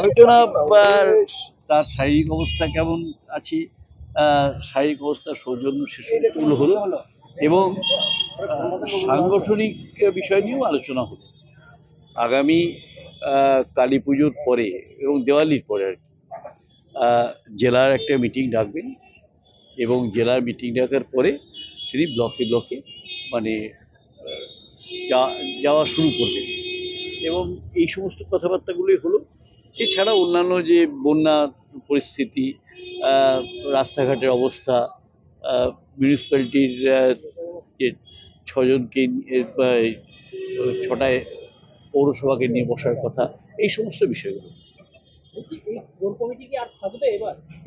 আলোচনা তার শারীরিক অবস্থা কেমন আছে, শারীরিক অবস্থা সৌজন্য শিশুগুলো হলো এবং সাংগঠনিক বিষয় নিয়েও আলোচনা হলো। আগামী কালী পুজোর পরে এবং দেওয়ালির পরে আর কি জেলার একটা মিটিং ডাকবেন এবং জেলার মিটিং ডাকার পরে তিনি ব্লকে ব্লকে মানে যাওয়া শুরু করবেন এবং এই সমস্ত কথাবার্তাগুলোই হলো। এছাড়া অন্যান্য যে বন্যা পরিস্থিতি, রাস্তাঘাটের অবস্থা, মিউনিসিপ্যালিটির যে ছজনকে ছটায় পৌরসভাকে নিয়ে বসার কথা, এই সমস্ত বিষয়গুলো।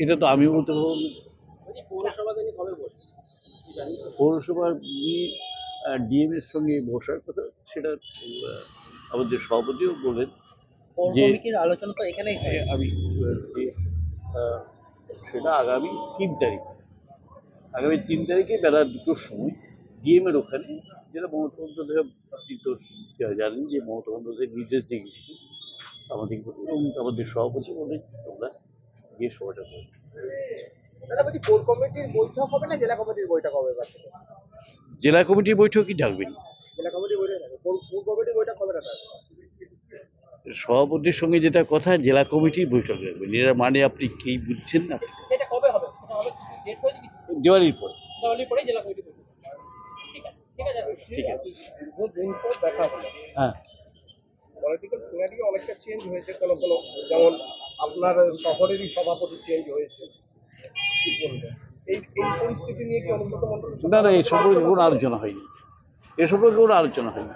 এটা তো আমি বলতে পারবো না। পৌরসভার ডিএম এর সঙ্গে বসার কথা সেটা আমাদের সভাপতিও বলেন যে আলোচনা তো এখানেই আমি সেটা আগামী 3 তারিখে বেলা 2টোর সময় ডিএম এর ওখানে, যেটা মমতা বন্দ্যোপাধ্যায়, আপনি তো জানেন যে মমতা বন্দ্যোপাধ্যায় নির্দেশ দিয়ে গেছি আমাদের এবং আমাদের সভাপতি বলে তোমরা গিয়ে সভাটা করো। কোর কমিটির বৈঠক হবে না জেলা কমিটির বৈঠক হবে? জেলা কমিটির বৈঠকই ডাকবেন। জেলা কমিটির বৈঠক হবে, কোর কমিটির বৈঠক হবে না? সভাপতির সঙ্গে যেটা কথা, জেলা কমিটির বৈঠক রাখবেন। এরা মানে আপনি কি বুঝছেন না? সেটা কবে হবে? দিওয়ালির পর। দিওয়ালির পরে জেলা কমিটি বৈঠক। ঠিক আছে। দীর্ঘদিন পর দেখা হলো। হ্যাঁ, পলিটিক্যাল সিনারিও অনেকটা চেঞ্জ হয়েছে, কোনো যেমন আপনার শহরেরই সভাপতি চেঞ্জ হয়েছে, কি বলবেন এই পরিস্থিতি নিয়ে? কি অনুব্রত মণ্ডল না, এই সম্পর্কে কোনো আলোচনা হয়নি, এ সম্পর্কে কোনো আলোচনা হয়নি।